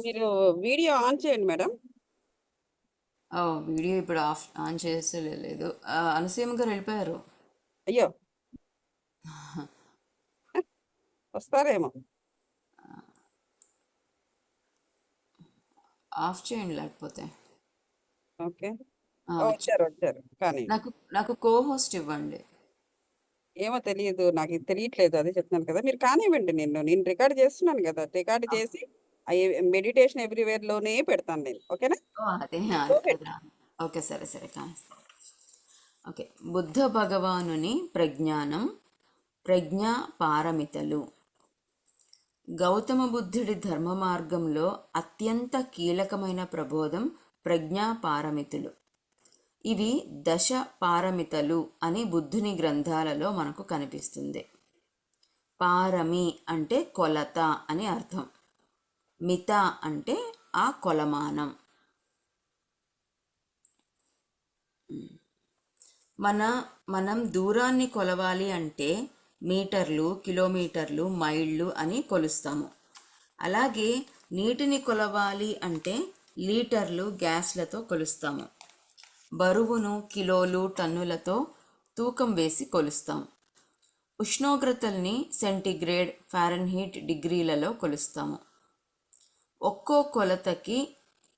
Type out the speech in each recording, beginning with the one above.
మీరు video on చేయండి madam. Video ఇప్పుడు ఆన్ చేస్తే లేదు. అనసూయమ్మ గారు వెళ్ళిపోయారు. అయ్యో! వస్తారేమో. ఆఫ్ చేయండి లేకపోతే. ఓకే. వచ్చి వచ్చారు, వచ్చారు. కానీ నాకు నాకు కో హోస్ట్ ఇవ్వండి. ఏమో తెలియదు. నాకు ఇది తెలియట్లేదు. అదే చెప్తున్నాను కదా! మీరు కానివ్వండి. నేను రికార్డ్ చేస్తున్నాను కదా! రికార్డ్ ఆ, చేసి మెడిటేషన్ ఎవ్రీవేర్‌లోనే పెడతాను నేను. ఓకేనా? అదే గో అది హెడ్. అది ఓకే, సరే సరే కానీ ఓకే. బుద్ధ భగవానుని ప్రజ్ఞానం, ప్రజ్ఞా పారమితలు. గౌతమ బుద్ధుడి ధర్మ మార్గంలో అత్యంత కీలకమైన ప్రబోధం ప్రజ్ఞా పారమితులు. ఇవి దశ పారమితలు అని బుద్ధుని గ్రంథాలలో మనకు కనిపిస్తుంది. పారమి అంటే కొలత అని అర్థం. మిత అంటే ఆ కొలమానం. మన మనం దూరాన్ని కొలవాలి అంటే మీటర్లు, కిలోమీటర్లు, మైళ్ళు అని కొలుస్తాము. అలాగే నీటిని కొలవాలి అంటే లీటర్లు, గ్యాస్లతో కొలుస్తాము. బరువును కిలోలు, టన్నులతో తూకం వేసి కొలుస్తాం. ఉష్ణోగ్రతల్ని సెంటీగ్రేడ్, ఫారెన్హీట్ డిగ్రీలలో కొలుస్తాము. ఒక్కో కొలతకి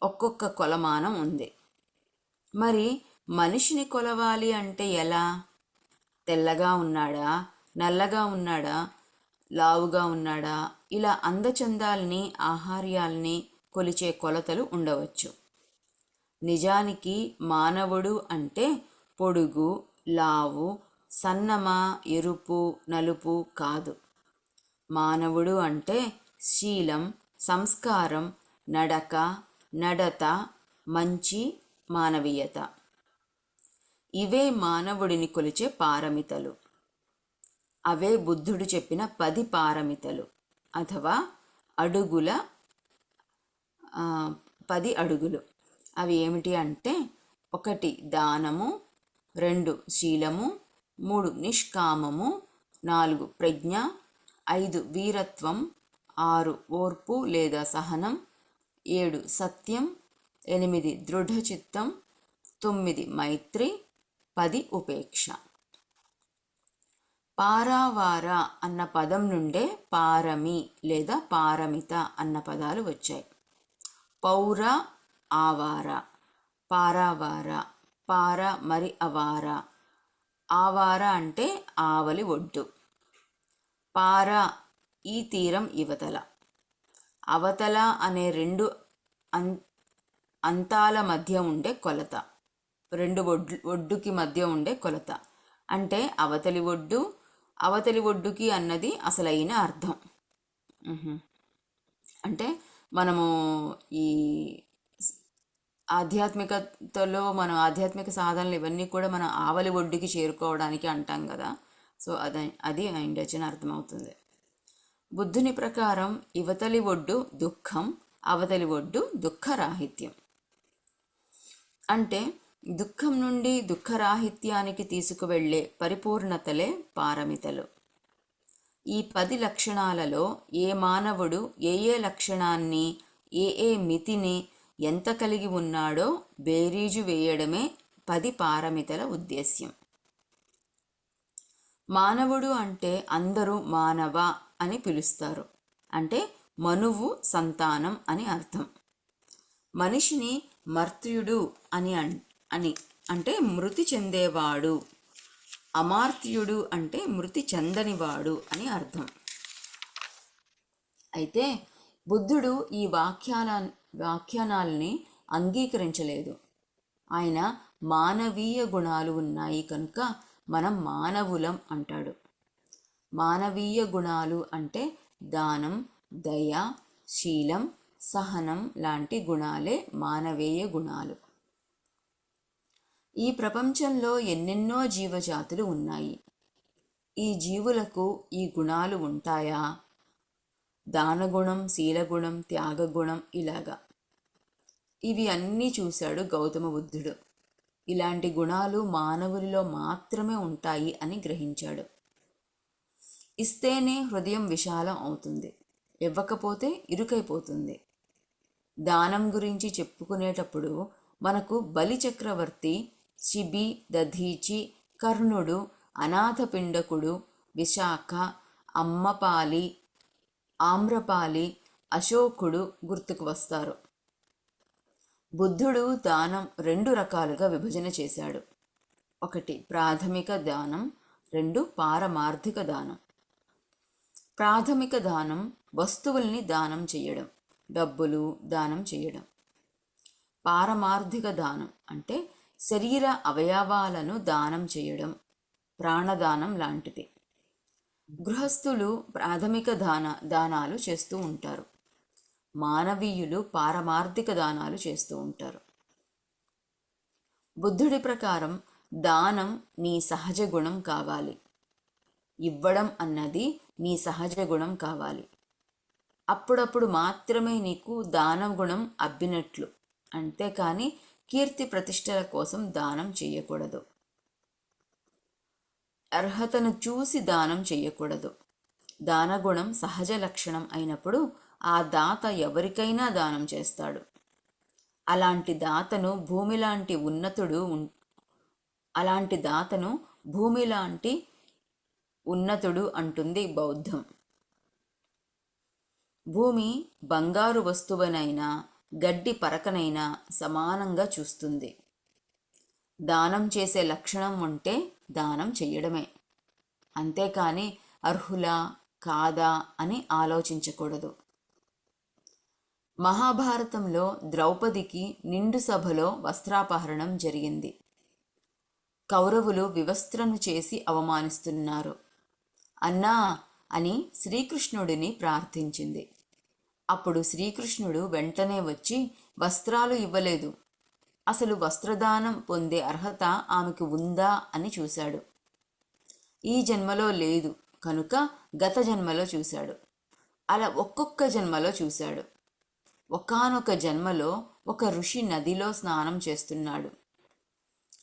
ఒక్కొక్క కొలమానం ఉంది. మరి మనిషిని కొలవాలి అంటే ఎలా? తెల్లగా ఉన్నాడా, నల్లగా ఉన్నాడా, లావుగా ఉన్నాడా, ఇలా అందచందాల్ని, ఆహార్యాల్ని కొలిచే కొలతలు ఉండవచ్చు. నిజానికి మానవుడు అంటే పొడుగు, లావు, సన్నమా, ఎరుపు, నలుపు కాదు. మానవుడు అంటే శీలం, సంస్కారం, నడక, నడత, మంచి, మానవీయత. ఇవే మానవుడిని కొలిచే పారమితలు. అవే బుద్ధుడు చెప్పిన 10 పారమితలు అథవా అడుగుల 10 అడుగులు. అవి ఏమిటి అంటే 1 దానము, 2 శీలము, 3 నిష్కామము, 4 ప్రజ్ఞ, 5 వీరత్వం, 6 ఓర్పు లేదా సహనం, 7 సత్యం, 8 దృఢచిత్తం, 9 మైత్రి, 10 ఉపేక్ష. పారావార అన్న పదం నుండే పారమి లేదా పారమిత అన్న పదాలు వచ్చాయి. పౌర, ఆవార, పారావార, పార మరి అవార. ఆవార అంటే ఆవలి ఒడ్డు. పార ఈ తీరం ఇవతల. అవతల అనే రెండు అంతాల మధ్య ఉండే కొలత. రెండు ఒడ్డుకి మధ్య ఉండే కొలత అంటే అవతలి ఒడ్డు, అవతలి ఒడ్డుకి అన్నది అసలైన అర్థం. అంటే మనము ఈ మనం ఆధ్యాత్మిక సాధనలు ఇవన్నీ కూడా మన ఆవలి ఒడ్డుకి చేరుకోవడానికి అంటాం కదా. సో అది ఇండొచ్చిన అర్థమవుతుంది. బుద్ధుని ప్రకారం ఇవతలి ఒడ్డు దుఃఖం, అవతలి ఒడ్డు దుఃఖరాహిత్యం. అంటే దుఃఖం నుండి దుఃఖరాహిత్యానికి తీసుకువెళ్ళే పరిపూర్ణతలే పారమితలు. ఈ 10 లక్షణాలలో ఏ మానవుడు ఏ లక్షణాన్ని, ఏ మితిని ఎంత కలిగి ఉన్నాడో బేరీజు వేయడమే 10 పారమితల ఉద్దేశ్యం. మానవుడు అంటే అందరూ మానవ అని పిలుస్తారు. అంటే మనువు సంతానం అని అర్థం. మనిషిని మర్త్యుడు అని అంటే మృతి చెందేవాడు, అమార్త్యుడు అంటే మృతి చెందనివాడు అని అర్థం. అయితే బుద్ధుడు ఈ వ్యాఖ్యానాల్ని అంగీకరించలేదు. ఆయన మానవీయ గుణాలు ఉన్నాయి కనుక మనం మానవులం అంటాడు. మానవీయ గుణాలు అంటే దానం, దయ, శీలం, సహనం లాంటి గుణాలే మానవీయ గుణాలు. ఈ ప్రపంచంలో ఎన్నెన్నో జీవజాతులు ఉన్నాయి. ఈ జీవులకు ఈ గుణాలు ఉంటాయా? దానగుణం, శీలగుణం, త్యాగగుణం ఇలాగా. ఇవి అన్నీ చూశాడు గౌతమ బుద్ధుడు. ఇలాంటి గుణాలు మానవులలో మాత్రమే ఉంటాయి అని గ్రహించాడు. ఇస్తేనే హృదయం విశాలం అవుతుంది, ఇవ్వకపోతే ఇరుకైపోతుంది. దానం గురించి చెప్పుకునేటప్పుడు మనకు బలి చక్రవర్తి, శిబి, దధీచి, కర్ణుడు, అనాథపిండకుడు, విశాఖ, అమ్మపాలి, ఆమ్రపాలి, అశోకుడు గుర్తుకు వస్తారు. బుద్ధుడు దానం 2 రకాలుగా విభజన చేశాడు. 1 ప్రాథమిక దానం, 2 పారమార్థిక దానం. ప్రాథమిక దానం వస్తువుల్ని దానం చేయడం, డబ్బులు దానం చేయడం. పారమార్థిక దానం అంటే శరీర అవయవాలను దానం చేయడం, ప్రాణదానం లాంటిది. గృహస్థులు ప్రాథమిక దానాలు చేస్తూ ఉంటారు. మానవీయులు పారమార్థిక దానాలు చేస్తూ ఉంటారు. బుద్ధుడి ప్రకారం దానం నీ సహజ గుణం కావాలి. ఇవ్వడం అన్నది నీ సహజ గుణం కావాలి. అప్పుడప్పుడు మాత్రమే నీకు దాన గుణం అబ్బినట్లు, అంతేకాని కీర్తి ప్రతిష్టల కోసం దానం చేయకూడదు. అర్హతను చూసి దానం చేయకూడదు. దానగుణం సహజ లక్షణం అయినప్పుడు ఆ దాత ఎవరికైనా దానం చేస్తాడు. అలాంటి దాతను భూమిలాంటి ఉన్నతుడు అంటుంది బౌద్ధం. భూమి బంగారు వస్తువునైనా గడ్డి పరకనైనా సమానంగా చూస్తుంది. దానం చేసే లక్షణం ఉంటే దానం చెయ్యడమే, అంతేకాని అర్హులా కాదా అని ఆలోచించకూడదు. మహాభారతంలో ద్రౌపదికి నిండు సభలో వస్త్రాపహరణం జరిగింది. కౌరవులు వివస్త్రను చేసి అవమానిస్తున్నారు. అన్నా అని శ్రీకృష్ణుడిని ప్రార్థించింది. అప్పుడు శ్రీకృష్ణుడు వెంటనే వచ్చి వస్త్రాలు ఇవ్వలేదు. అసలు వస్త్రదానం పొందే అర్హత ఆమెకు ఉందా అని చూశాడు. ఈ జన్మలో లేదు కనుక గత జన్మలో చూశాడు. అలా ఒక్కొక్క జన్మలో చూశాడు. ఒకానొక జన్మలో ఒక ఋషి నదిలో స్నానం చేస్తున్నాడు.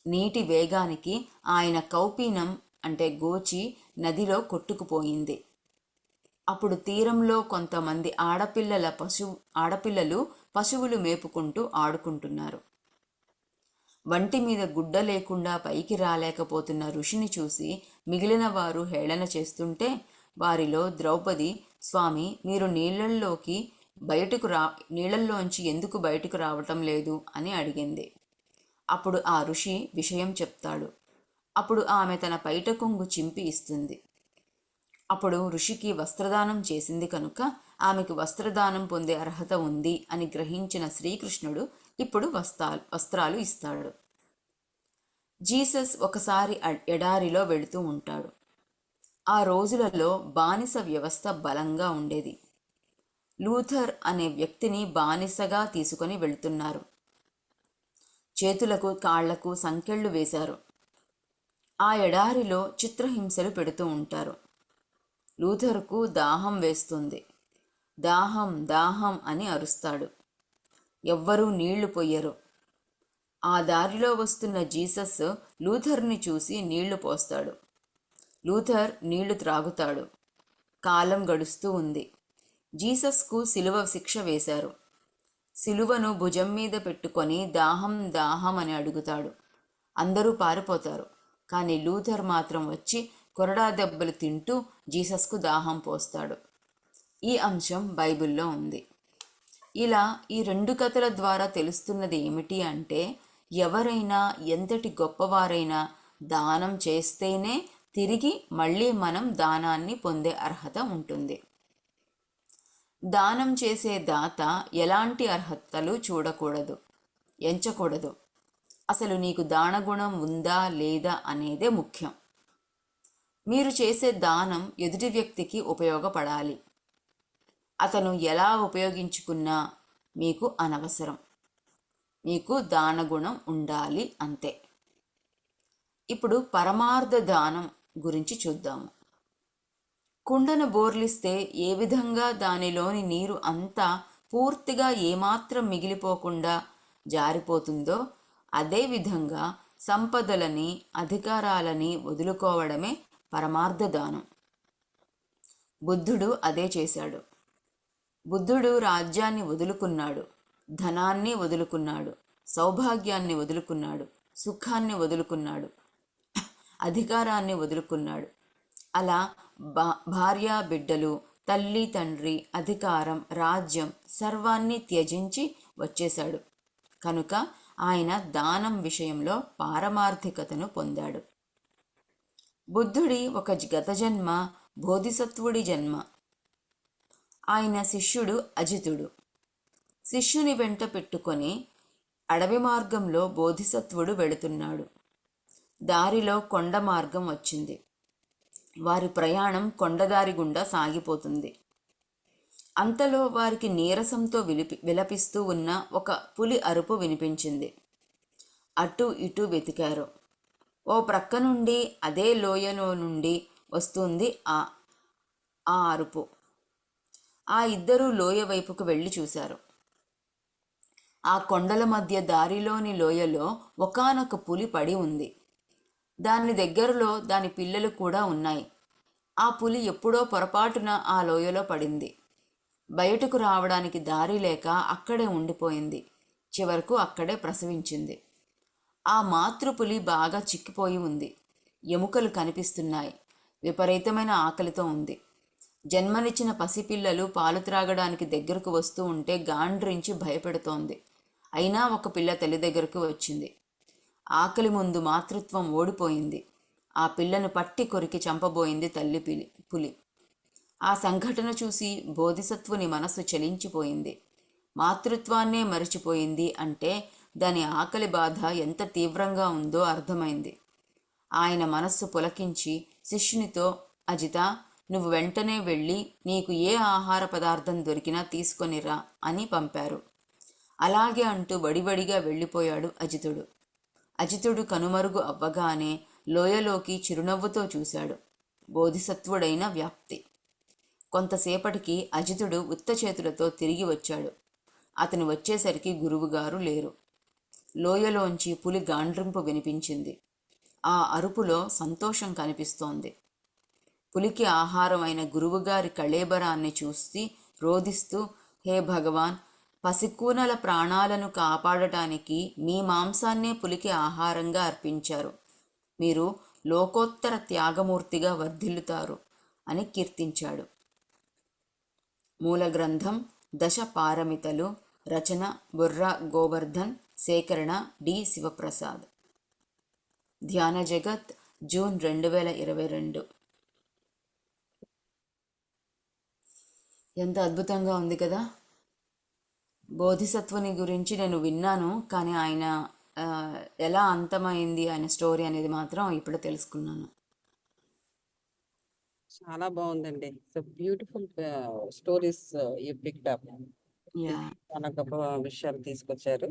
నీటి వేగానికి ఆయన కౌపీనం అంటే గోచి నదిలో కొట్టుకుపోయింది. అప్పుడు తీరంలో కొంతమంది ఆడపిల్లలు పశువులు మేపుకుంటూ ఆడుకుంటున్నారు. వంటి మీద గుడ్డ లేకుండా పైకి రాలేకపోతున్న ఋషిని చూసి మిగిలిన వారు హేళన చేస్తుంటే వారిలో ద్రౌపది, స్వామి మీరు నీళ్లల్లోంచి ఎందుకు బయటకు రావటం లేదు అని అడిగింది. అప్పుడు ఆ ఋషి విషయం చెప్తాడు. అప్పుడు ఆమె తన పైట కొంగు చింపి ఇస్తుంది. అప్పుడు ఋషికి వస్త్రదానం చేసింది కనుక ఆమెకు వస్త్రదానం పొందే అర్హత ఉంది అని గ్రహించిన శ్రీకృష్ణుడు ఇప్పుడు వస్త్రాలు ఇస్తాడు. జీసస్ ఒకసారి ఎడారిలో వెళుతూ ఉంటాడు. ఆ రోజులలో బానిస వ్యవస్థ బలంగా ఉండేది. లూథర్ అనే వ్యక్తిని బానిసగా తీసుకొని వెళ్తున్నారు. చేతులకు కాళ్లకు సంకెళ్ళు వేశారు. ఆ ఎడారిలో చిత్రహింసలు పెడుతూ ఉంటారు. లూథర్కు దాహం వేస్తుంది. దాహం దాహం అని అరుస్తాడు. ఎవ్వరూ నీళ్లు పొయ్యరు. ఆ దారిలో వస్తున్న జీసస్ లూథర్ని చూసి నీళ్లు పోస్తాడు. లూథర్ నీళ్లు త్రాగుతాడు. కాలం గడుస్తూ ఉంది. జీసస్కు సిలువ శిక్ష వేశారు. సిలువను భుజం మీద పెట్టుకొని దాహం దాహం అని అడుగుతాడు. అందరూ పారిపోతారు. కానీ లూథర్ మాత్రం వచ్చి కొరడా దెబ్బలు తింటూ జీసస్కు దాహం పోస్తాడు. ఈ అంశం బైబిల్లో ఉంది. ఇలా ఈ 2 కథల ద్వారా తెలుస్తున్నది ఏమిటి అంటే ఎవరైనా ఎంతటి గొప్పవారైనా దానం చేస్తేనే తిరిగి మళ్ళీ మనం దానాన్ని పొందే అర్హత ఉంటుంది. దానం చేసే దాత ఎలాంటి అర్హతలు చూడకూడదు, ఎంచకూడదు. అసలు నీకు దానగుణం ఉందా లేదా అనేదే ముఖ్యం. మీరు చేసే దానం ఎదుటి వ్యక్తికి ఉపయోగపడాలి. అతను ఎలా ఉపయోగించుకున్నా మీకు అనవసరం. మీకు దానగుణం ఉండాలి అంతే. ఇప్పుడు పరమార్థ దానం గురించి చూద్దాము. కుండను బోర్లిస్తే ఏ విధంగా దానిలోని నీరు అంతా పూర్తిగా ఏమాత్రం మిగిలిపోకుండా జారిపోతుందో అదేవిధంగా సంపదలని అధికారాలని వదులుకోవడమే పరమార్థ దానం. బుద్ధుడు అదే చేశాడు. బుద్ధుడు రాజ్యాన్ని వదులుకున్నాడు. ధనాన్ని వదులుకున్నాడు, సౌభాగ్యాన్ని వదులుకున్నాడు, సుఖాన్ని వదులుకున్నాడు, అధికారాన్ని వదులుకున్నాడు. అలా భార్య బిడ్డలు, తల్లి తండ్రి, అధికారం, రాజ్యం సర్వాన్ని త్యజించి వచ్చేశాడు. కనుక ఆయన దానం విషయంలో పారమార్థికతను పొందాడు. బుద్ధుడి ఒక గత జన్మ బోధిసత్వుడి జన్మ. ఆయన శిష్యుడు అజితుడు. శిష్యుని వెంట పెట్టుకొని అడవి మార్గంలో బోధిసత్వుడు వెళుతున్నాడు. దారిలో కొండ మార్గం వచ్చింది. వారి ప్రయాణం కొండదారి గుండా సాగిపోతుంది. అంతలో వారికి నీరసంతో విలపిస్తూ ఉన్న ఒక పులి అరుపు వినిపించింది. అటు ఇటు వెతికారు. ఓ ప్రక్క నుండి అదే లోయలో నుండి వస్తుంది ఆ అరుపు. ఆ ఇద్దరూ లోయ వైపుకు వెళ్ళి చూశారు. ఆ కొండల మధ్య దారిలోని లోయలో ఒకానొక పులి పడి ఉంది. దాని దగ్గరలో దాని పిల్లలు కూడా ఉన్నాయి. ఆ పులి ఎప్పుడో పొరపాటున ఆ లోయలో పడింది. బయటకు రావడానికి దారి లేక అక్కడే ఉండిపోయింది. చివరకు అక్కడే ప్రసవించింది. ఆ మాతృపులి బాగా చిక్కిపోయి ఉంది. ఎముకలు కనిపిస్తున్నాయి. విపరీతమైన ఆకలితో ఉంది. జన్మనిచ్చిన పసిపిల్లలు పాలు త్రాగడానికి దగ్గరకు వస్తూ ఉంటే గాండ్రించి భయపెడుతోంది. అయినా ఒక పిల్ల తల్లి దగ్గరకు వచ్చింది. ఆకలి ముందు మాతృత్వం ఓడిపోయింది. ఆ పిల్లను పట్టి కొరికి చంపబోయింది తల్లి పులి. ఆ సంఘటన చూసి బోధిసత్వుని మనస్సు చలించిపోయింది. మాతృత్వాన్నే మరిచిపోయింది అంటే దాని ఆకలి బాధ ఎంత తీవ్రంగా ఉందో అర్థమైంది. ఆయన మనస్సు పులకించి శిష్యునితో, అజిత, నువ్వు వెంటనే వెళ్ళి నీకు ఏ ఆహార పదార్థం దొరికినా తీసుకొనిరా అని పంపారు. అలాగే అంటూ వడివడిగా వెళ్ళిపోయాడు అజితుడు. అజితుడు కనుమరుగు అవ్వగానే లోయలోకి చిరునవ్వుతో చూశాడు. బోధిసత్వుడైన వ్యాప్తి. కొంతసేపటికి అజితుడు ఉత్త చేతులతో తిరిగి వచ్చాడు. అతను వచ్చేసరికి గురువుగారు లేరు. లోయలోంచి పులి గాండ్రింపు వినిపించింది. ఆ అరుపులో సంతోషం కనిపిస్తోంది. పులికి ఆహారం అయిన గురువుగారి కళేబరాన్ని చూసి రోదిస్తూ, హే భగవాన్, పసికూనల ప్రాణాలను కాపాడటానికి మీ మాంసాన్నే పులికి ఆహారంగా అర్పించారు. మీరు లోకోత్తర త్యాగమూర్తిగా వర్ధిల్లుతారు అని కీర్తించాడు. మూల గ్రంథం దశ పారమితలు. రచన బుర్రా గోవర్ధన్. సేకరణ డి శివప్రసాద్. ధ్యాన జగత్, జూన్ 2022. ఎంత అద్భుతంగా ఉంది కదా. బోధిసత్వుని గురించి నేను విన్నాను, కానీ ఆయన ఎలా అంతమైంది ఆయన స్టోరీ అనేది మాత్రం ఇప్పుడు తెలుసుకున్నాను. చాలా బాగుందండి. So beautiful stories you picked up. Yeah. చాలా గొప్ప విషయాలు తీసుకొచ్చారు.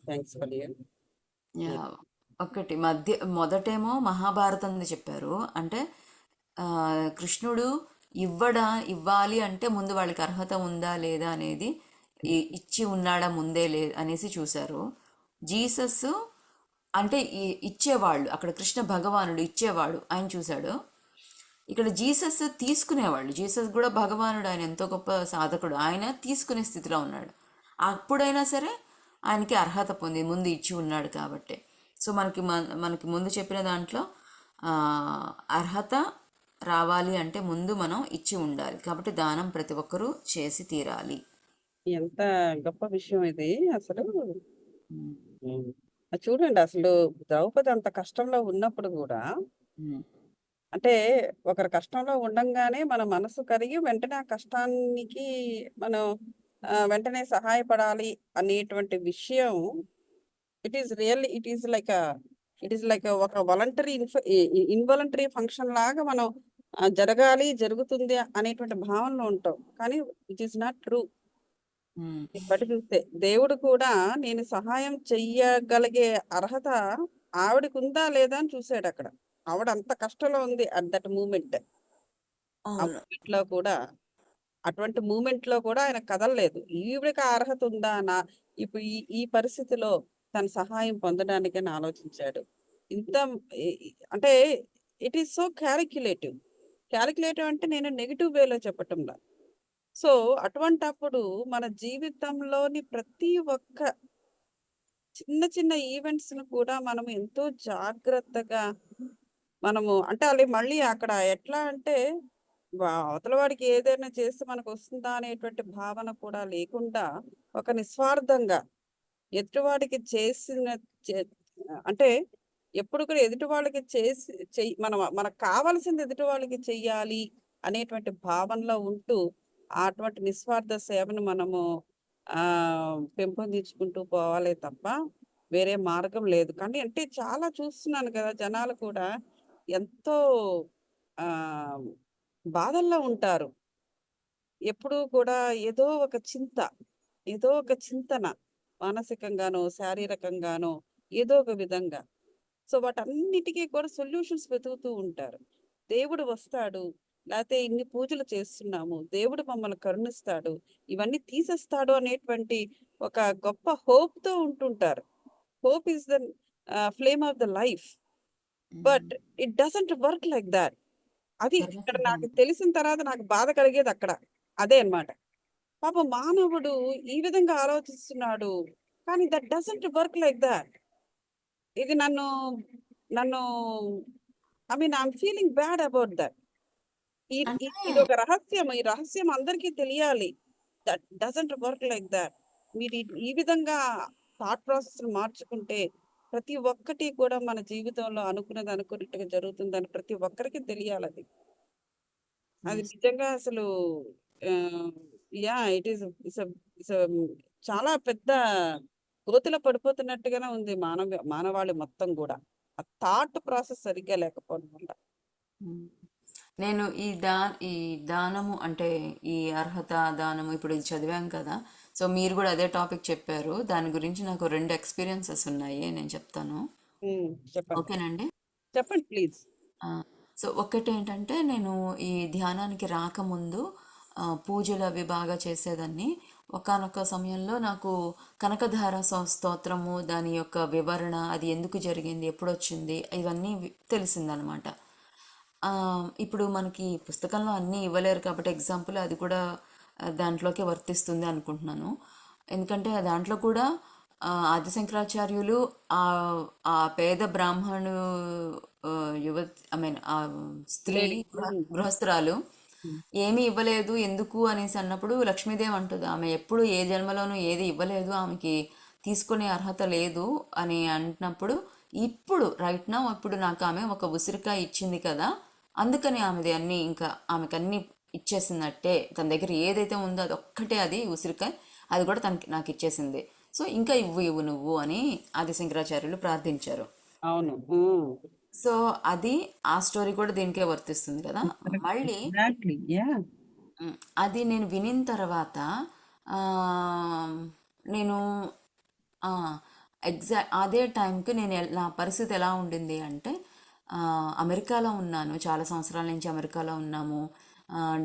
Thanks for you. యా. ఒకటి మొదటేమో మహాభారతం చెప్పారు. అంటే కృష్ణుడు ఇవ్వాలి అంటే ముందు వాళ్ళకి అర్హత ఉందా లేదా అనేది, ఇచ్చి ఉన్నాడా ముందే అనేసి చూశారు. జీసస్ అంటే ఇచ్చేవాళ్ళు, అక్కడ కృష్ణ భగవానుడు ఇచ్చేవాడు, ఆయన చూశాడు. ఇక్కడ జీసస్ తీసుకునేవాళ్ళు. జీసస్ కూడా భగవానుడు, ఆయన ఎంతో గొప్ప సాధకుడు, ఆయన తీసుకునే స్థితిలో ఉన్నాడు. అప్పుడైనా సరే ఆయనకి అర్హత పొంది ముందు ఇచ్చి ఉన్నాడు కాబట్టి. సో మనకి ముందు చెప్పిన దాంట్లో అర్హత రావాలి అంటే ముందు మనం ఇచ్చి ఉండాలి. కాబట్టి దానం ప్రతి ఒక్కరూ చేసి తీరాలి. ఎంత గొప్ప విషయం ఇది అసలు. చూడండి, అసలు ద్రౌపది అంత కష్టంలో ఉన్నప్పుడు కూడా, అంటే ఒకరి కష్టంలో ఉండంగానే మన మనసు కరిగి వెంటనే ఆ కష్టానికి మనం వెంటనే సహాయపడాలి అనేటువంటి విషయం, it is really it is like ఒక వాలంటరీ ఇన్వాలంటరీ ఫంక్షన్ లాగా మనం జరగాలి, జరుగుతుంది అనేటువంటి భావనలో ఉంటాం. కానీ ఇట్ ఈస్ నాట్ ట్రూ. బట్టి చూస్తే దేవుడు కూడా నేను సహాయం చెయ్యగలిగే అర్హత ఆవిడకి ఉందా లేదా అని చూసాడు అక్కడ. ఆవిడ అంత కష్టంలో ఉంది అట్ దట్ మూమెంట్. లో కూడా అటువంటి మూమెంట్ లో కూడా ఆయన కదలలేదు. ఈవిడికి ఆ అర్హత ఉందా ఇప్పుడు ఈ పరిస్థితిలో తన సహాయం పొందడానికి అని ఆలోచించాడు. ఇంత అంటే ఇట్ ఈస్ సో క్యాలిక్యులేటివ్. అంటే నేను నెగిటివ్ వేలో చెప్పటంలా, సో అటువంటప్పుడు మన జీవితంలోని ప్రతి ఒక్క చిన్న చిన్న ఈవెంట్స్ ను కూడా మనం ఎంతో జాగ్రత్తగా మనము అంటే అది మళ్ళీ అక్కడ ఎట్లా అంటే అవతల వాడికి ఏదైనా చేస్తే మనకు వస్తుందా అనేటువంటి భావన కూడా లేకుండా ఒక నిస్వార్థంగా ఎదుటివాడికి చేసిన చే- అంటే ఎప్పుడు కూడా ఎదుటి వాళ్ళకి చేసి మనకు కావాల్సింది ఎదుటి వాళ్ళకి చెయ్యాలి అనేటువంటి భావనలో ఉంటూ అటువంటి నిస్వార్థ సేవను మనము ఆ పెంపొందించుకుంటూ పోవాలే తప్ప వేరే మార్గం లేదు. కానీ అంటే చాలా చూస్తున్నాను కదా జనాలు కూడా ఎంతో ఆ బాధల్లో ఉంటారు. ఎప్పుడూ కూడా ఏదో ఒక చింత, ఏదో ఒక చింతన మానసికంగానో, శారీరకంగానో ఏదో ఒక విధంగా. సో వాటన్నిటికీ కూడా సొల్యూషన్స్ వెతుకుతూ ఉంటారు. దేవుడు వస్తాడు, లేతే ఇన్ని పూజలు చేస్తున్నాము, దేవుడు మమ్మల్ని కరుణిస్తాడు, ఇవన్నీ తీసేస్తాడు అనేటువంటి ఒక గొప్ప హోప్‌తో ఉంటుంటారు. Hope is the flame of the life. But it doesn't work like that. అది ఇక్కడ సర్వసిద్ధం. నాకు తెలిసిన తర్వాత నాకు బాధ కలిగేది అక్కడ. అదే అన్నమాట. పాపం మానవుడు ఈ విధంగా ఆలోచిస్తున్నాడు. కానీ that doesn't work like that. ఇది నన్ను నన్ను I mean I'm feeling bad about that. అంటే ఇది ఒక రహస్యం. ఈ రహస్యం అందరికీ తెలియాలి. That doesn't work like that. మీరు ఈ విధంగా థాట్ ప్రాసెస్ మార్చుకుంటే ప్రతి ఒక్కటి కూడా మన జీవితంలో అనుకున్నది అనుకున్నట్టుగా జరుగుతుందని ప్రతి ఒక్కరికి తెలియాలి అది. అది yes. నిజంగా అసలు ఇట్ ఈస్ ఇట్స్ చాలా పెద్ద గోతిలో పడిపోతున్నట్టుగానే ఉంది మానవాళి మొత్తం కూడా. ఆ థాట్ ప్రాసెస్ సరిగ్గా లేకపోవడం వల్ల. ఉమ్. నేను ఈ దానము అంటే ఈ అర్హత దానము ఇప్పుడు ఇది చదివాం కదా. సో మీరు కూడా అదే టాపిక్ చెప్పారు. దాని గురించి నాకు రెండు ఎక్స్పీరియన్సెస్ ఉన్నాయి, నేను చెప్తాను. చెప్పండి. ఓకేనండి. చెప్పండి ప్లీజ్. ఆ, సో ఒక్కటేంటంటే నేను ఈ ధ్యానానికి రాకముందు పూజలు అవి బాగా చేసేదాన్ని. ఒకానొక సమయంలో నాకు కనకధార స్తోత్రము దాని యొక్క వివరణ, అది ఎందుకు జరిగింది, ఎప్పుడు వచ్చింది, ఇవన్నీ తెలిసిందనమాట. ఇప్పుడు మనకి పుస్తకంలో అన్నీ ఇవ్వలేరు కాబట్టి ఎగ్జాంపుల్ అది కూడా దాంట్లోకి వర్తిస్తుంది అనుకుంటున్నాను. ఎందుకంటే దాంట్లో కూడా ఆది శంకరాచార్యులు ఆ ఆ పేద బ్రాహ్మణు యువ ఐ మీన్ ఆ స్త్రీ లేడీ. గృహస్థురాలు ఏమీ ఇవ్వలేదు ఎందుకు అనేసి అన్నప్పుడు లక్ష్మీదేవి అంటుంది ఆమె ఎప్పుడు ఏ జన్మలోనూ ఏది ఇవ్వలేదు, ఆమెకి తీసుకునే అర్హత లేదు అని అంటున్నప్పుడు, ఇప్పుడు రైట్ నౌ ఇప్పుడు నాకు ఆమె ఒక ఉసిరికాయ ఇచ్చింది కదా, అందుకని ఆమెది అన్నీ ఇంకా ఆమెకు అన్నీ ఇచ్చేసినట్టే, తన దగ్గర ఏదైతే ఉందో అది ఒక్కటే అది ఉసిరికాయ, అది కూడా తనకి నాకు ఇచ్చేసింది. సో ఇంకా ఇవ్వు ఇవ్వు నువ్వు అని ఆది శంకరాచార్యులు ప్రార్థించారు. అవును. సో అది ఆ స్టోరీ కూడా దీనికే వర్తిస్తుంది కదా. మళ్ళీ ఎగ్జాక్ట్లీ. యా. అది నేను వినిన తర్వాత ఆ, నేను అదే టైంకి నా పరిస్థితి ఎలా ఉండింది అంటే అమెరికాలో ఉన్నాను, చాలా సంవత్సరాల నుంచి అమెరికాలో ఉన్నాము.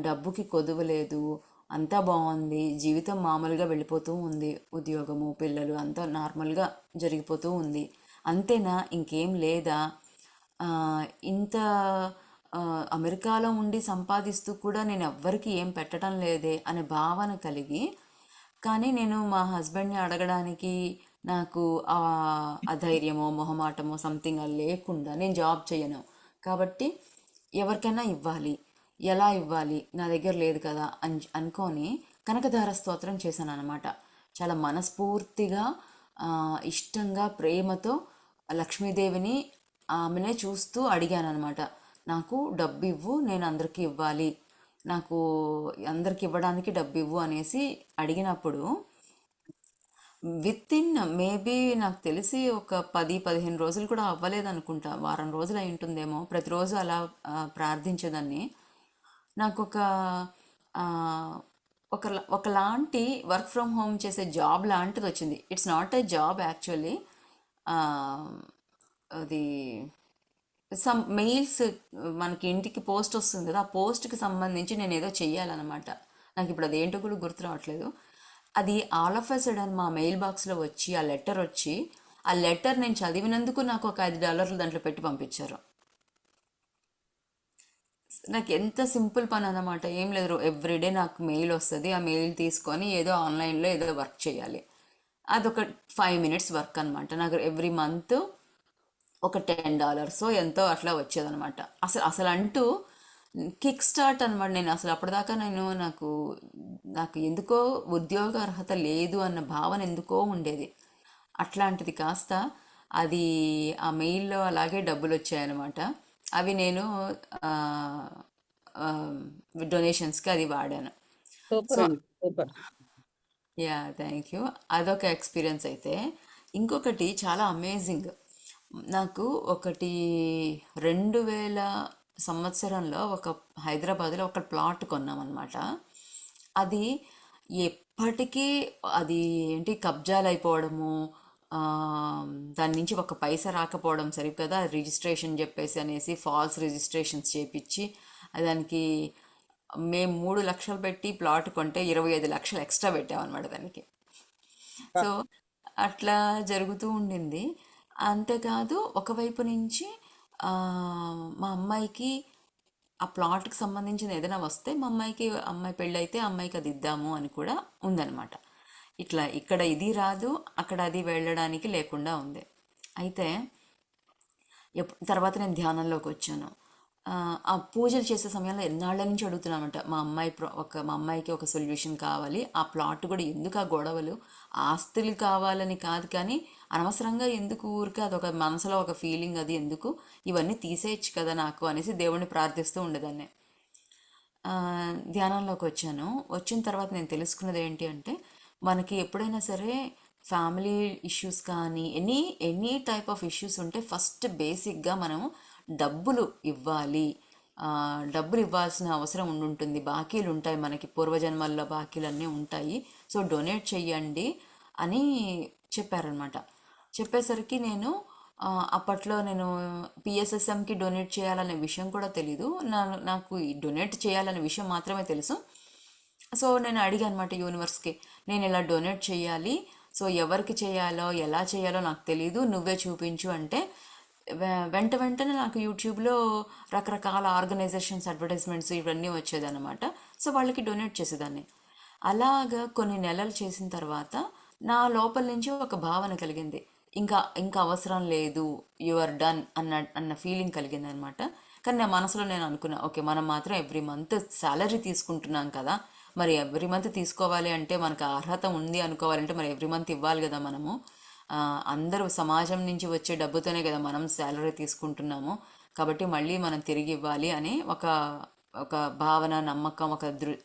డబ్బుకి కొదువ లేదు, అంతా బాగుంది, జీవితం మామూలుగా వెళ్ళిపోతూ ఉంది, ఉద్యోగము పిల్లలు అంతా నార్మల్గా జరిగిపోతూ ఉంది. అంతేనా, ఇంకేం లేదా, ఆ, ఇంత ఆ, అమెరికాలో ఉండి సంపాదిస్తూ కూడా నేను ఎవ్వరికి ఏం పెట్టడం లేదే అనే భావన కలిగి, కానీ నేను మా హస్బెండ్ని అడగడానికి నాకు అధైర్యమో మొహమాటమో సంథింగ్ అది లేకుండా, నేను జాబ్ చేయను కాబట్టి ఎవరికైనా ఇవ్వాలి, ఎలా ఇవ్వాలి, నా దగ్గర లేదు కదా అనుకొని కనకధార స్తోత్రం చేశాను అనమాట. చాలా మనస్ఫూర్తిగా ఇష్టంగా ప్రేమతో లక్ష్మీదేవిని ఆమెనే చూస్తూ అడిగాను అనమాట. నాకు డబ్బు ఇవ్వు, నేను అందరికీ ఇవ్వాలి, నాకు అందరికి ఇవ్వడానికి డబ్బు ఇవ్వు అనేసి అడిగినప్పుడు విత్ ఇన్ మేబీ నాకు తెలిసి ఒక 10-15 రోజులు కూడా అవ్వలేదు అనుకుంటా, వారం రోజులు అయి ఉంటుందేమో, ప్రతిరోజు అలా ప్రార్థించేదాన్ని. నాకు ఆ, ఒకలాంటి వర్క్ ఫ్రమ్ హోమ్ చేసే జాబ్ లాంటిది వచ్చింది. It's not a job actually. అది సమ్ మెయిల్స్ మనకి ఇంటికి పోస్ట్ వస్తుంది కదా, ఆ పోస్ట్కి సంబంధించి నేను ఏదో చెయ్యాలన్నమాట. నాకు ఇప్పుడు అదేంటో కూడా గుర్తు రావట్లేదు. అది ఆల్ ఆఫ్ అ సడన్ మా మెయిల్ బాక్స్లో వచ్చి ఆ లెటర్ వచ్చి, ఆ లెటర్ నేను చదివినందుకు నాకు ఒక $5 దాంట్లో పెట్టి పంపించారు. నాకు ఎంత సింపుల్ పని అన్నమాట. ఏం లేదు, ఎవ్రీడే నాకు మెయిల్ వస్తుంది, ఆ మెయిల్ తీసుకొని ఏదో ఆన్లైన్లో ఏదో వర్క్ చేయాలి. అదొక 5 మినిట్స్ వర్క్ అనమాట. నాకు ఎవ్రీ మంత్ ఒక $10 ఎంతో అట్లా వచ్చేదనమాట. అసలు అసలు అంటూ కిక్ స్టార్ట్ అనమాట. నేను అసలు అప్పటిదాకా నాకు నాకు ఎందుకో ఉద్యోగ అర్హత లేదు అన్న భావన ఎందుకో ఉండేది. అట్లాంటిది కాస్త అది ఆ మెయిల్లో అలాగే డబ్బులు వచ్చాయన్నమాట. అవి నేను డొనేషన్స్కి అది వాడాను. సో సూపర్ అండి, సూపర్. Yeah, thank you. అదొక ఎక్స్పీరియన్స్ అయితే. ఇంకొకటి చాలా అమేజింగ్. నాకు ఒకటి 2000 సంవత్సరంలో హైదరాబాద్లో ఒక ప్లాట్ కొన్నామన్నమాట. అది ఎప్పటికీ అది ఏంటి కబ్జాలు అయిపోవడము, ఆ, దాని నుంచి ఒక పైసా రాకపోవడం సరికదా, రిజిస్ట్రేషన్ చెప్పేసి అనేసి ఫాల్స్ రిజిస్ట్రేషన్స్ చేపించి దానికి మేము 3 లక్షలు పెట్టి ప్లాట్ కొంటే 25 లక్షలు ఎక్స్ట్రా పెట్టామన్నమాట దానికి. బా. సో అట్లా జరుగుతూ ఉండింది. అంతేకాదు ఒకవైపు నుంచి ఆ, మా అమ్మాయికి ఆ ప్లాట్కి సంబంధించిన ఏదైనా వస్తే మా అమ్మాయి పెళ్ళైతే అమ్మాయికి అది ఇద్దాము అని కూడా ఉందన్నమాట. ఇట్లా ఇక్కడ ఇది రాదు, అక్కడ అది వెళ్ళడానికి లేకుండా ఉంది. అయితే తర్వాత నేను ధ్యానంలోకి వచ్చాను. ఆ పూజలు చేసే సమయంలో ఎన్నాళ్ళ నుంచి అడుగుతున్నామంట, మా అమ్మాయికి ఒక సొల్యూషన్ కావాలి, ఆ ప్లాట్ కూడా ఎందుకు ఆ గొడవలు, ఆస్తులు కావాలని కాదు కానీ అనవసరంగా ఎందుకు ఊరికే అదొక మనసులో ఒక ఫీలింగ్, అది ఎందుకు, ఇవన్నీ తీసేయచ్చు కదా నాకు అనేసి దేవుణ్ణి ప్రార్థిస్తూ ఉండేదాన్ని. ఆ, ధ్యానంలోకి వచ్చాను. వచ్చిన తర్వాత నేను తెలుసుకున్నది ఏంటి అంటే, మనకి ఎప్పుడైనా సరే ఫ్యామిలీ ఇష్యూస్ కానీ ఎనీ టైప్ ఆఫ్ ఇష్యూస్ ఉంటే ఫస్ట్ బేసిక్గా మనం డబ్బులు ఇవ్వాలి. ఆ, డబ్బులు ఇవ్వాల్సిన అవసరం ఉండుంటుంది. బాకీలు ఉంటాయి, మనకి పూర్వజన్మల్లో బాకీలు అన్నీ ఉంటాయి. సో డొనేట్ చెయ్యండి అని చెప్పారనమాట. చెప్పేసరికి నేను అప్పట్లో నేను పిఎస్ఎస్ఎంకి డొనేట్ చేయాలనే విషయం కూడా తెలీదు. నాకు ఈ డొనేట్ చేయాలనే విషయం మాత్రమే తెలుసు. సో నేను అడిగాను అనమాట యూనివర్స్కి, నేను ఇలా డొనేట్ చేయాలి, సో ఎవరికి చేయాలో ఎలా చేయాలో నాకు తెలీదు, నువ్వే చూపించు అంటే వెంటనే నాకు యూట్యూబ్లో రకరకాల ఆర్గనైజేషన్స్ అడ్వర్టైజ్మెంట్స్ ఇవన్నీ వచ్చేదన్నమాట. సో వాళ్ళకి డొనేట్ చేసేదాన్ని. అలాగా కొన్ని నెలలు చేసిన తర్వాత నా లోపల నుంచి ఒక భావన కలిగింది, ఇంకా ఇంకా అవసరం లేదు, యు ఆర్ డన్ అన్న ఫీలింగ్ కలిగింది అనమాట. కానీ నా మనసులో నేను అనుకున్నా, ఓకే మనం మాత్రం ఎవ్రీ మంత్ శాలరీ తీసుకుంటున్నాం కదా, మరి ఎవ్రీ మంత్ తీసుకోవాలి అంటే మనకు అర్హత ఉంది అనుకోవాలంటే మరి ఎవ్రీ మంత్ ఇవ్వాలి కదా మనము. అందరూ సమాజం నుంచి వచ్చే డబ్బుతోనే కదా మనం శాలరీ తీసుకుంటున్నాము, కాబట్టి మళ్ళీ మనం తిరిగి ఇవ్వాలి అని ఒక ఒక భావన, నమ్మకం,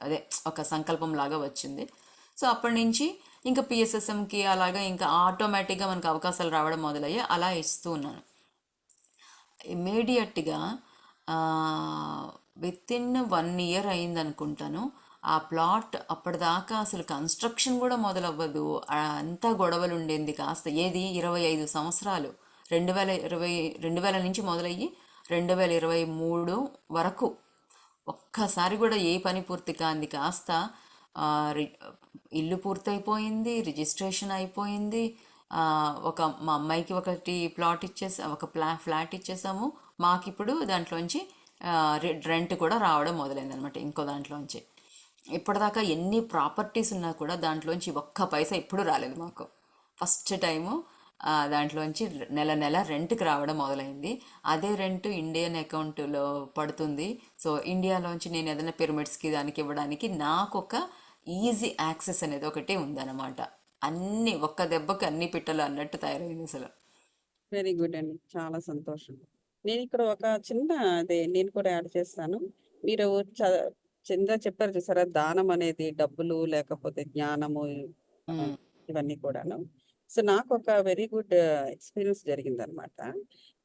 అదే ఒక సంకల్పం లాగా వచ్చింది. సో అప్పటి నుంచి ఇంకా పిఎస్ఎస్ఎంకి అలాగా ఇంకా ఆటోమేటిక్గా మనకు అవకాశాలు రావడం మొదలయ్యి అలా ఇస్తూ ఉన్నాను. ఇమీడియట్గా విత్ ఇన్ 1 ఇయర్ అయింది అనుకుంటాను. ఆ ప్లాట్ అప్పటిదాకా అసలు కన్స్ట్రక్షన్ కూడా మొదలవ్వదు, అంతా గొడవలు ఉండేది. కాస్త ఏది 25 సంవత్సరాలు, 2000 నుంచి మొదలయ్యి 2023 వరకు ఒక్కసారి కూడా ఏ పని పూర్తి కాంది. కాస్త ఆ, రి- ఇల్లు పూర్తయిపోయింది, రిజిస్ట్రేషన్ అయిపోయింది. మా అమ్మాయికి ఒకటి ప్లాట్ ఒక ఫ్లాట్ ఇచ్చేసాము. మాకిప్పుడు దాంట్లోంచి రెంట్ కూడా రావడం మొదలైంది అనమాట, ఇంకో దాంట్లోంచి. ఇప్పటిదాకా ఎన్ని ప్రాపర్టీస్ ఉన్నా కూడా దాంట్లోంచి ఒక్క పైసా ఎప్పుడు రాలేదు మాకు. ఫస్ట్ టైము దాంట్లోంచి నెల రెంట్కి రావడం మొదలైంది. అదే రెంట్ ఇండియన్ అకౌంట్లో పడుతుంది. సో ఇండియాలోంచి నేను ఏదైనా పిరమిడ్స్కి దానికి ఇవ్వడానికి నాకు ఒక ఈజీ యాక్సెస్ అనేది ఒకటి ఉందన్నమాట. అన్ని ఒక్క దెబ్బకి అన్ని పిట్టలు అన్నట్టు తయారైంది అసలు. వెరీ గుడ్ అండి, చాలా సంతోషం. నేను ఇక్కడ ఒక చిన్న అదే నేను కూడా యాడ్ చేస్తాను. మీరు కింద చెప్పారు చూసారా, దానం అనేది డబ్బులు లేకపోతే జ్ఞానము, ఆ, ఉమ్, ఇవన్నీ కూడాను. సో నాకు ఒక వెరీ గుడ్ ఎక్స్పీరియన్స్ జరిగింది అనమాట.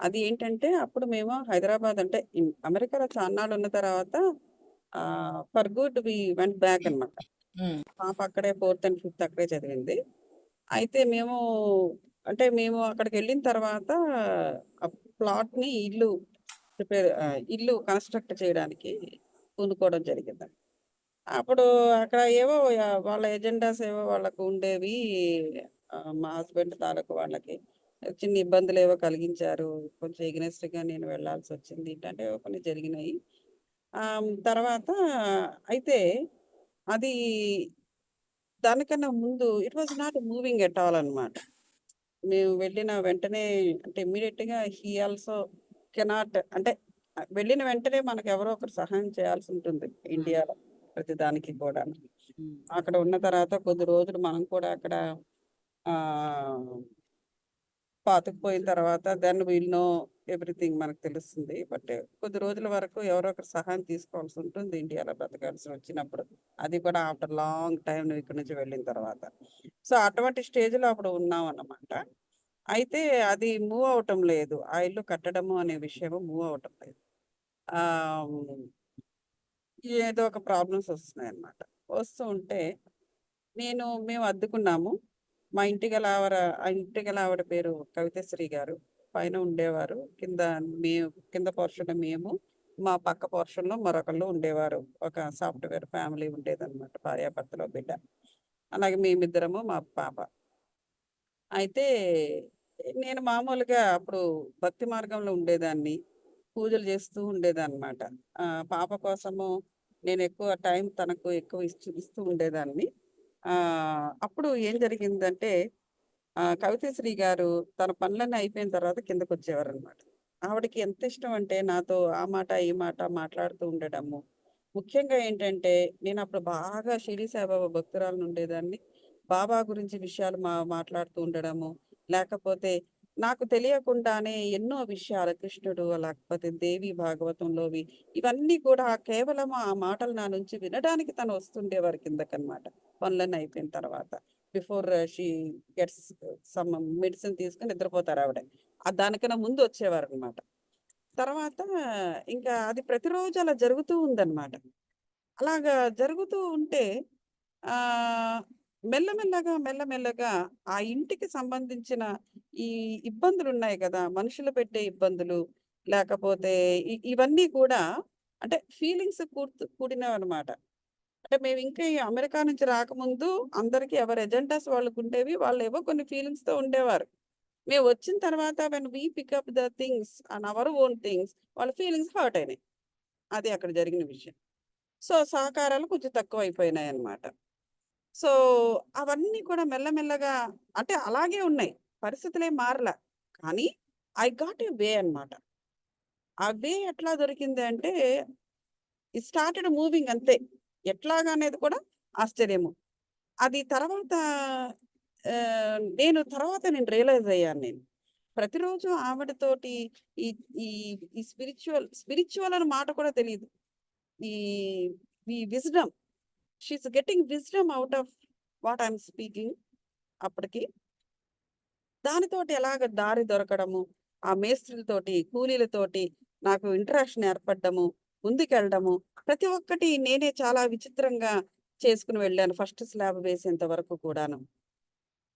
అది ఏంటంటే, అప్పుడు మేము హైదరాబాద్ అంటే అమెరికాలో చాన్నాళ్ళు ఉన్న తర్వాత for good we went back అనమాట. ఉమ్, పాప అక్కడే 4th and 5th అక్కడే చదివింది. అయితే మేము అక్కడికి వెళ్ళిన తర్వాత ఆ ప్లాట్ ని ఇల్లు కన్స్ట్రక్ట్ చేయడానికి పూనుకోవడం జరిగింది. అప్పుడు అక్కడ ఏవో వాళ్ళ ఎజెండాస్ ఏవో వాళ్ళకు ఉండేవి. మా హస్బెండ్ తాలూకు వాళ్ళకి చిన్న ఇబ్బందులు ఏవో కలిగించారు. కొంచెం ఎగ్నెస్ట్ గా నేను వెళ్ళాల్సి వచ్చింది. ఏంటంటే ఏవో కొన్ని జరిగినాయి. తర్వాత అయితే అది దానికన్నా ముందు it was not moving at all అనమాట. మేము వెళ్ళిన వెంటనే అంటే ఇమ్మీడియేట్‌గా హి ఆల్సో కెనాట్ అంటే వెళ్ళిన వెంటనే మనకెవరో ఒకరు సహాయం చేయాల్సి ఉంటుంది ఇండియాలో ప్రతి దానికి కూడాను. అక్కడ ఉన్న తర్వాత కొద్ది రోజులు మనం కూడా అక్కడ ఆహ్, పాతుకుపోయిన తర్వాత దెన్ విల్ నో ఎవ్రీథింగ్ మనకు తెలుస్తుంది. బట్ కొద్ది రోజుల వరకు ఎవరో ఒకరు సహాయం తీసుకోవాల్సి ఉంటుంది ఇండియాలో బ్రతకాల్సి వచ్చినప్పుడు. అది కూడా ఆఫ్టర్ లాంగ్ టైమ్ నువ్వు ఇక్కడి నుంచి వెళ్ళిన తర్వాత. సో, అటువంటి స్టేజ్‌లో అప్పుడు ఉన్నామన్నమాట. అయితే అది మూవ్ అవ్వటం లేదు. ఆ ఇల్లు కట్టడము అనే విషయము మూవ్ అవ్వటం లేదు. ఆహ్, ఏదో ఒక ప్రాబ్లమ్స్ వస్తున్నాయన్నమాట. వస్తూ ఉంటే మేము అద్దెకున్నాము. మా ఆ ఇంటిగలావిడ పేరు కవితశ్రీ గారు. పైన ఉండేవారు. కింద పోర్షన్‌లో మేము, మా పక్క పోర్షన్‌లో మరొకళ్ళు ఉండేవారు. ఒక సాఫ్ట్‌వేర్ ఫ్యామిలీ ఉండేదన్నమాట. భార్యాభర్తలు, బిడ్డ. అలాగే మేమిద్దరము, మా పాప. అయితే నేను మామూలుగా అప్పుడు భక్తి మార్గంలో ఉండేదాన్ని. పూజలు చేస్తూ ఉండేదాన్నమాట. పాప కోసము నేనెక్కువ టైం తనకు ఎక్కువ ఇస్తూ ఉండేదాన్ని. అప్పుడు ఏం జరిగిందంటే కవితశ్రీ గారు తన పనులన్నీ అయిపోయిన తర్వాత కిందకొచ్చేవారనమాట. ఆవిడకి ఎంత ఇష్టం అంటే నాతో ఆ మాట, ఈ మాట మాట్లాడుతూ ఉండడము. ముఖ్యంగా ఏంటంటే నేనప్పుడు బాగా షిరిడి సాయిబాబా భక్తురాలిని ఉండేదాన్ని. బాబా గురించి విషయాలు మాట్లాడుతూ ఉండడము. లేకపోతే నాకు తెలియకుండానే ఎన్నో విషయాలు కృష్ణుడు, లేకపోతే దేవి భాగవతంలోవి ఇవన్నీ కూడా కేవలం ఆ మాటలు నా నుంచి వినడానికి తను వస్తుండేవారు కిందకనమాట. పనులన్నీ అయిపోయిన తర్వాత. Before she gets some medicine తీసుకొని నిద్రపోతారావిడ. దానికన్నా ముందు వచ్చేవారనమాట. తర్వాత ఇంకా అది ప్రతిరోజు అలా జరుగుతూ ఉందనమాట. అలాగా జరుగుతూ ఉంటే ఆహ్, మెల్లమెల్లగా ఆ ఇంటికి సంబంధించిన ఈ ఇబ్బందులున్నాయి గదా! మనుషులు పెట్టే ఇబ్బందులు, లేకపోతే ఇవన్నీ కూడా అంటే ఫీలింగ్స్ కూడినవనమాట. అంటే మేమింకా ఈ అమెరికా నుంచి రాకముందు అందరికి ఎవరి ఎజెండాస్ వాళ్ళకుండేవి. వాళ్ళేవో కొన్ని ఫీలింగ్స్‌తో ఉండేవారు. మేమొచ్చిన తర్వాత when we pick up the things on our own things వాళ్ళ ఫీలింగ్స్ హర్ట్ అయినాయి. అది అక్కడ జరిగిన విషయం. సో, సహకారాలు కొంచెం తక్కువైపోయినాయన్నమాట. సో, అవన్నీ కూడా మెల్లమెల్లగా అంటే అలాగే ఉన్నాయి. పరిస్థితులేం మారలా. కానీ ఐ గాట్ ఎ వే అన్నమాట. ఆ వే ఎట్లా దొరికింది అంటే ఇట్ స్టార్టెడ్ మూవింగ్ అంతే. ఎట్లాగా అనేది కూడా ఆశ్చర్యము. అది తర్వాత నేను రియలైజ్ అయ్యాను నేను. ప్రతిరోజు ఆవిడతోటి ఈ ఈ ఈ స్పిరిచ్యువల్ అనే మాట కూడా తెలీదు. ఈ ఈ wisdom she is getting wisdom out of what I am speaking అప్పటికి. దానితోటి ఎలాగ దారి దొరకడము, ఆ మేస్త్రులతోటి, కూలీలతోటి నాకు ఇంటరాక్షన్ ఏర్పడ్డము, ముందుకెళ్ళడము, ప్రతి ఒక్కటి నేనే చాలా విచిత్రంగా చేసుకొని వెళ్ళాను. ఫస్ట్ స్లాబ్ వేసేంత వరకు కూడాను.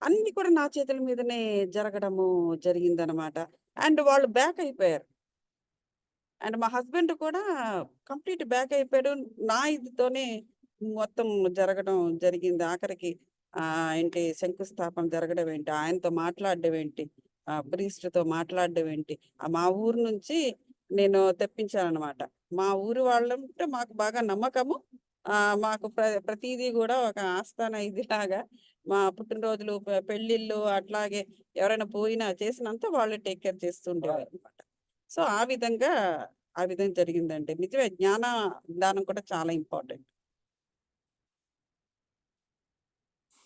అన్నీ కూడా నా చేతుల మీదనే జరగడము జరిగిందనమాట. అండ్ వాళ్ళు బ్యాక్ అయిపోయారు. అండ్ మా హస్బెండ్ కూడా కంప్లీట్ బ్యాక్ అయిపోయాడు. నా ఇదితోనే మొత్తం జరగడం జరిగింది. ఆఖరికి ఏంటి శంకుస్థాపన జరగడం ఏంటి, ఆయనతో మాట్లాడడం ఏంటి, ప్రీస్ట్‌తో మాట్లాడడం ఏంటి, మా ఊరు నుంచి నేను తెప్పించాననమాట. మా ఊరు వాళ్ళంటే మాకు బాగా నమ్మకము. మాకు ప్రతీదీ గూడా ఒక ఆస్థాన ఇదిలాగా మా పుట్టినరోజులు, పెళ్ళిళ్ళు అట్లాగే ఎవరైనా పోయినా చేసినంత వాళ్ళు టేక్ కేర్ చేస్తూ ఉండేవారనమాట. సో, ఆ విధంగా జరిగిందండి. నిజమే జ్ఞానం కూడా చాలా ఇంపార్టెంట్.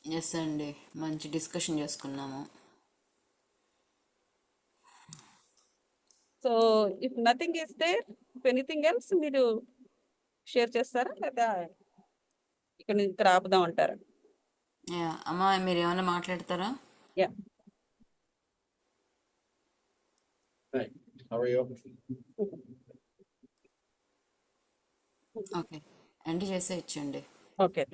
ఎస్ అండి, మంచి డిస్కషన్ చేసుకున్నాము. So, if nothing is there, if anything else మీరు షేర్ చేస్తారా? లేదా ఇక్కడ ఆపుదాం అంటారా? యా అమ్మ, మీరు ఏమైనా మాట్లాడతారా? Yeah! Hi, how are you? Okay, end చేసే ఇచ్చండి. ఓకే.